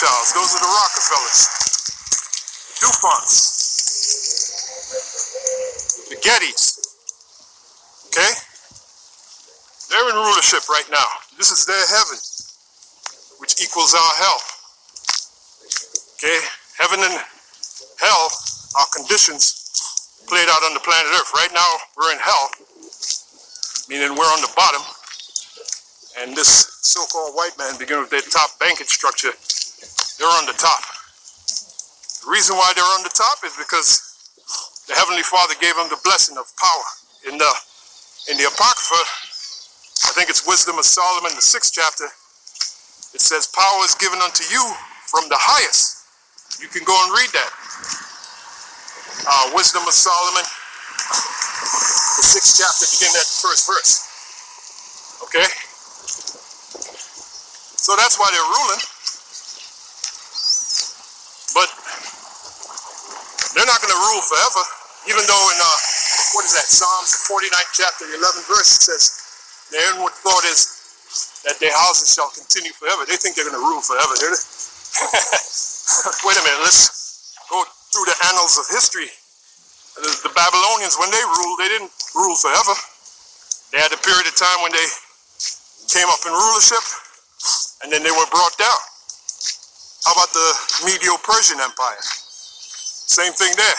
Rothschilds, those are the Rockefellers, DuPonts, the Gettys, okay? They're in rulership right now. This is their heaven, which equals our hell, okay? Heaven and hell are conditions played out on the planet Earth. Right now, we're in hell, meaning we're on the bottom, and this so-called white man, beginning with their top banking structure, they're on the top. The reason why they're on the top is because the Heavenly Father gave them the blessing of power. In the Apocrypha, I think it's Wisdom of Solomon, the 6th chapter, it says, power is given unto you from the highest. You can go and read that. Wisdom of Solomon, the 6th chapter, beginning at the 1st verse. Okay? So that's why they're ruling. But they're not going to rule forever, even though in, Psalms 49th chapter, the 11th verse, it says, their inward thought is that their houses shall continue forever. They think they're going to rule forever. Wait a minute, let's go through the annals of history. The Babylonians, when they ruled, they didn't rule forever. They had a period of time when they came up in rulership, and then they were brought down. How about the Medo-Persian Empire? Same thing there.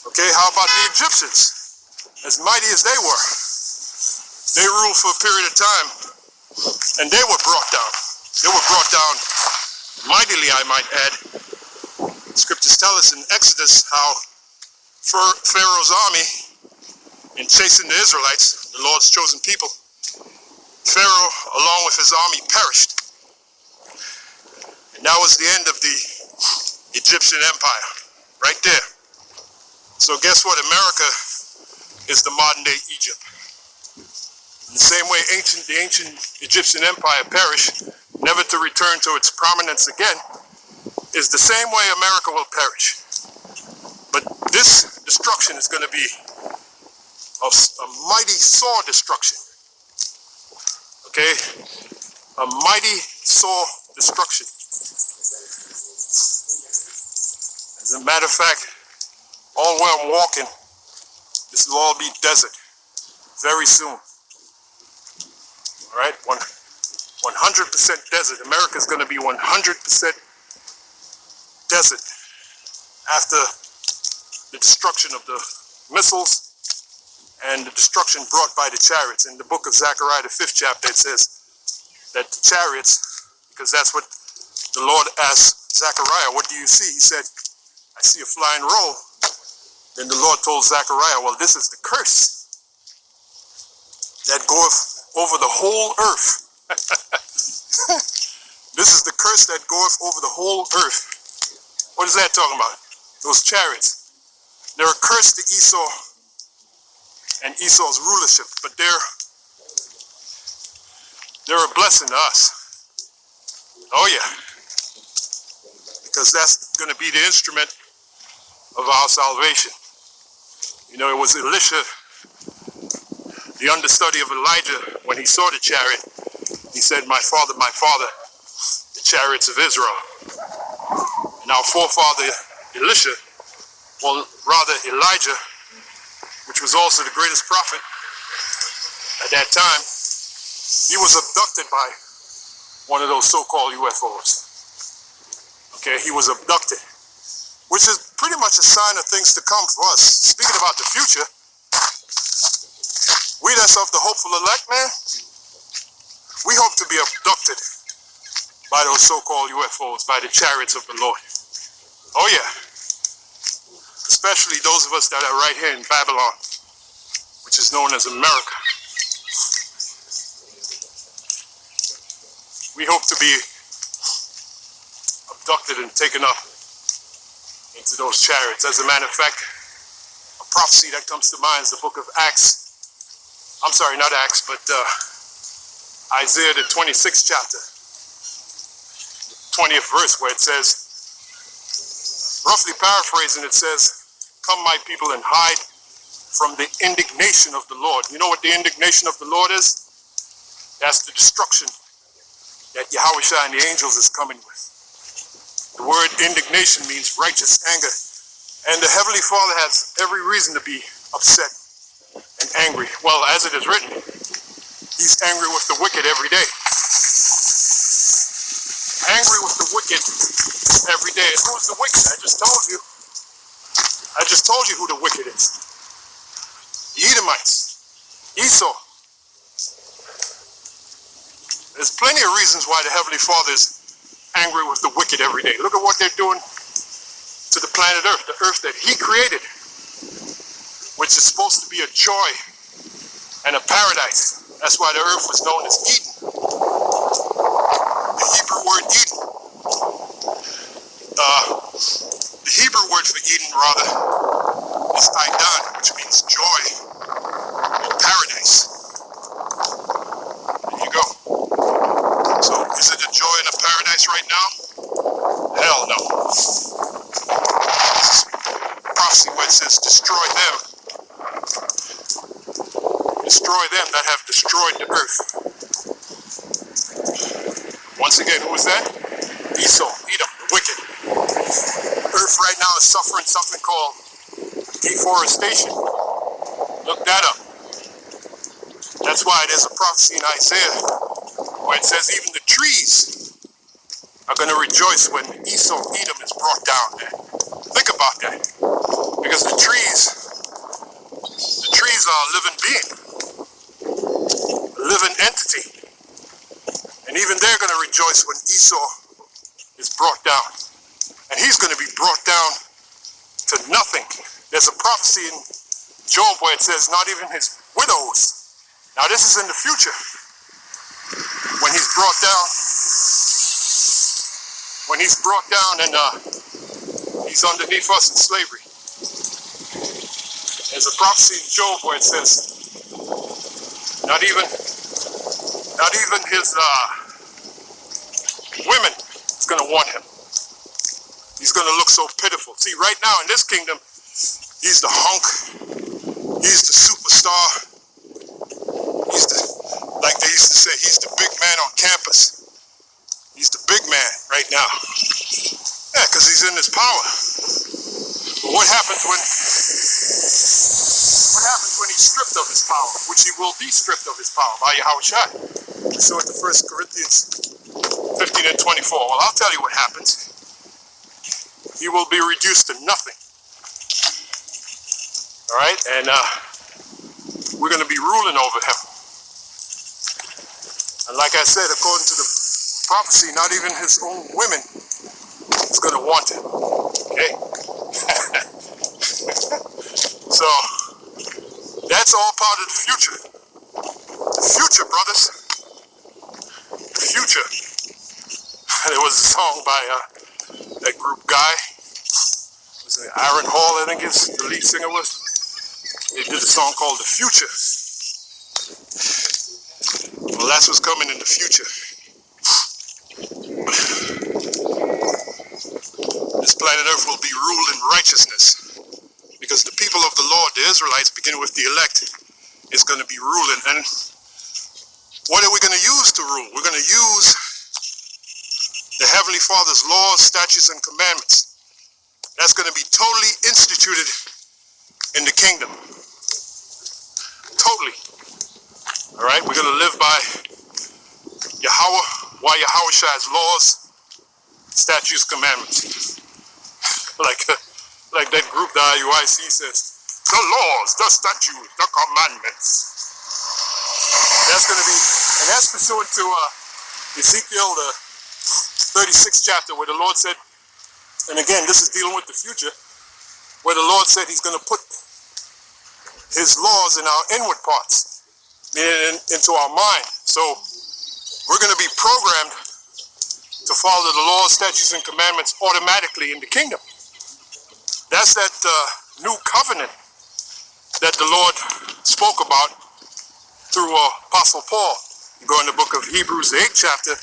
Okay, how about the Egyptians? As mighty as they were, they ruled for a period of time, and they were brought down. They were brought down mightily, I might add. Scriptures tell us in Exodus how Pharaoh's army, in chasing the Israelites, the Lord's chosen people, Pharaoh, along with his army, perished. And that was the end of the Egyptian Empire, right there. So guess what? America is the modern-day Egypt. In the same way the ancient Egyptian Empire perished, never to return to its prominence again, is the same way America will perish. But this destruction is going to be a mighty sore destruction. Okay? A mighty sore destruction. As a matter of fact, all where I'm walking, this will all be desert very soon. All right? 100% desert. America is going to be 100% desert after the destruction of the missiles and the destruction brought by the chariots. In the book of Zechariah, the 5th chapter, it says that the chariots, because that's what the Lord asked Zechariah, what do you see? He said, I see a flying roll. Then the Lord told Zechariah, well, this is the curse that goeth over the whole earth. This is the curse that goeth over the whole earth. What is that talking about? Those chariots. They're a curse to Esau and Esau's rulership, but they're a blessing to us. Oh yeah. Because that's going to be the instrument of our salvation. You know, it was Elisha, the understudy of Elijah, when he saw the chariot, he said, my father, the chariots of Israel. And our forefather Elisha, well, rather Elijah, which was also the greatest prophet at that time, he was abducted by one of those so-called UFOs. Okay, he was abducted, which is pretty much a sign of things to come for us. Speaking about the future, we that's of the hopeful elect, man, we hope to be abducted by those so-called UFOs, by the chariots of the Lord. Oh yeah. Especially those of us that are right here in Babylon, which is known as America. We hope to be abducted and taken up into those chariots. As a matter of fact, a prophecy that comes to mind is the book of Acts. I'm sorry, not Acts, but Isaiah, the 26th chapter, 20th verse, where it says, roughly paraphrasing, it says, come my people and hide from the indignation of the Lord. You know what the indignation of the Lord is? That's the destruction that Yahushua and the angels is coming with. The word indignation means righteous anger. And the Heavenly Father has every reason to be upset and angry. Well, as it is written, he's angry with the wicked every day. Angry with the wicked every day. And who's the wicked? I just told you. I just told you who the wicked is. The Edomites. Esau. There's plenty of reasons why the Heavenly Father is angry with the wicked every day. Look at what they're doing to the planet Earth, the earth that he created, which is supposed to be a joy and a paradise. That's why the earth was known as Eden. The Hebrew word Eden. The Hebrew word for Eden, rather, is Aidan, which means joy or paradise. There you go. So, is it a joy and a paradise right now? Hell no. Prophecy where it says, destroy them. Destroy them that have destroyed the earth. Once again, who is that? Esau, Edom, the wicked. Earth right now is suffering something called deforestation. Look that up. That's why there's a prophecy in Isaiah where it says even the trees are going to rejoice when Esau, Edom is brought down, man. Think about that. Because the trees are a living being, a living entity. And even they're going to rejoice when Esau is brought down. And he's going to be brought down to nothing. There's a prophecy in Job where it says not even his widows. Now this is in the future. When he's brought down and he's underneath us in slavery. There's a prophecy in Job where it says not even his women is going to want him. He's going to look so pitiful. See, right now in this kingdom, he's the hunk. He's the superstar. He's the, like they used to say, he's the big man on campus. He's the big man right now. Yeah, because he's in his power. But what happens when he's stripped of his power? Which he will be stripped of his power by Yahushua. We saw it in 1 Corinthians 15 and 24. Well, I'll tell you what happens. He will be reduced to nothing. All right? And we're going to be ruling over him. And like I said, according to the prophecy, not even his own women is going to want him. Okay? So, that's all part of the future. The future, brothers. The future. There was a song by that group guy. Was it Aaron Hall, I think the lead singer was. They did a song called The Future. Well, that's what's coming in the future. This planet Earth will be ruled in righteousness. Because the people of the Lord, the Israelites, beginning with the elect, is going to be ruling. And what are we going to use to rule? We're going to use the Heavenly Father's laws, statutes, and commandments. That's going to be totally instituted in the kingdom. Totally. All right? We're going to live by Yahushai's laws, statutes, commandments. Like that group, the IUIC says, the laws, the statutes, the commandments. That's going to be, and that's pursuant to Ezekiel, the 36th chapter, where the Lord said, and again, this is dealing with the future, where the Lord said he's going to put his laws in our inward parts, meaning into our mind. So we're going to be programmed to follow the laws, statutes, and commandments automatically in the kingdom. That's that new covenant that the Lord spoke about through Apostle Paul. You go in the book of Hebrews, the 8th chapter.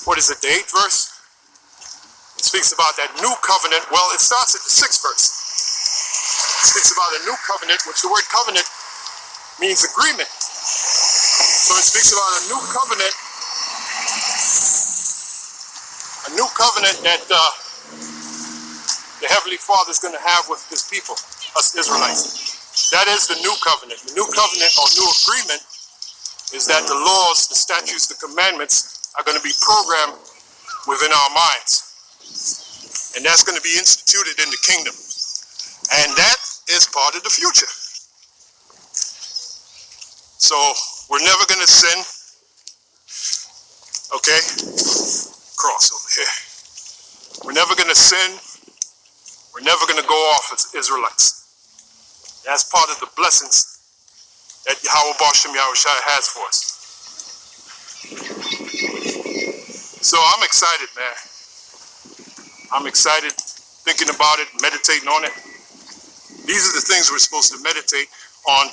What is it, the 8th verse? It speaks about that new covenant. Well, it starts at the 6th verse. It speaks about a new covenant, which the word covenant means agreement. So it speaks about a new covenant A new covenant that the Heavenly Father is going to have with his people, us Israelites. That is the new covenant. The new covenant or new agreement is that the laws, the statutes, the commandments are going to be programmed within our minds. And that's going to be instituted in the kingdom. And that is part of the future. So we're never going to sin. Okay? Cross over here. We're never going to sin. We're never going to go off as Israelites. That's part of the blessings that Yahweh Bashem Yahushua has for us. So I'm excited, man. I'm excited thinking about it, meditating on it. These are the things we're supposed to meditate on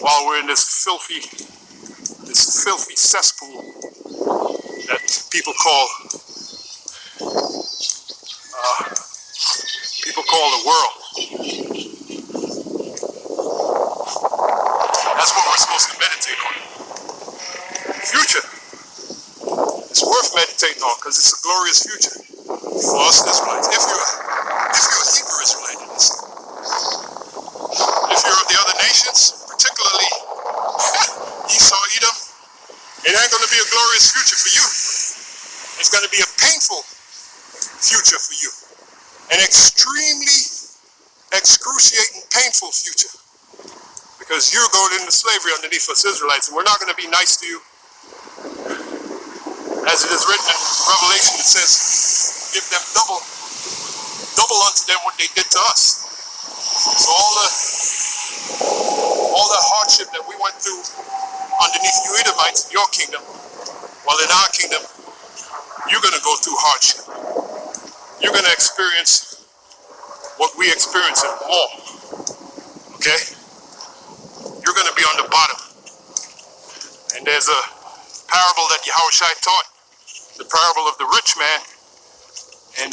while we're in this filthy cesspool that people call the world. That's what we're supposed to meditate on. The future. It's worth meditating on because it's a glorious future for us Israelites. If you're a Hebrew Israelite, if you're of the other nations, particularly Esau, Edom, it ain't going to be a glorious future for you. It's going to be a painful future for you. An extremely excruciating, painful future. Because you're going into slavery underneath us Israelites, and we're not going to be nice to you. As it is written in Revelation, it says, give them double unto them what they did to us. So all the hardship that we went through underneath you Edomites in your kingdom, while in our kingdom, you're going to go through hardship. You're going to experience what we experience and more. Okay? You're going to be on the bottom. And there's a parable that Yahushua taught, the parable of the rich man. And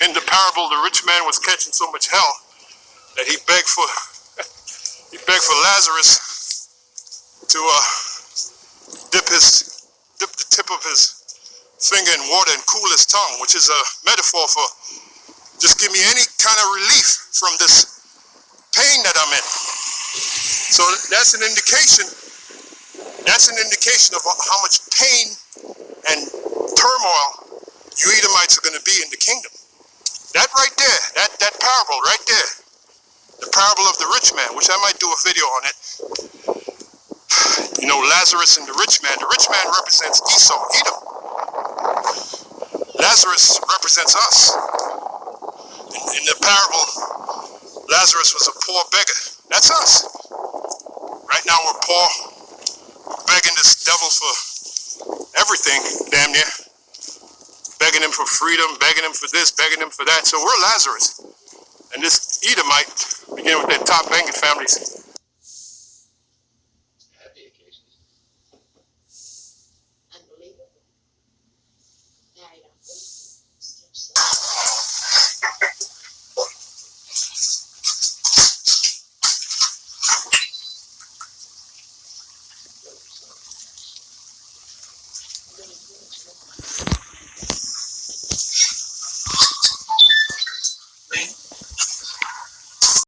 in the parable, the rich man was catching so much hell that he begged for Lazarus to dip the tip of his finger in water and cool his tongue, which is a metaphor for just give me any kind of relief from this pain that I'm in. So that's an indication of how much pain and turmoil you Edomites are going to be in the kingdom. That right there, that parable right there, the parable of the rich man, which I might do a video on it. You know, Lazarus and the rich man. The rich man represents Esau, Edom. Lazarus represents us. In the parable, Lazarus was a poor beggar. That's us. Right now we're poor, begging this devil for everything, damn near. Begging him for freedom, begging him for this, begging him for that. So we're Lazarus. And this Edomite, beginning with their top banking families,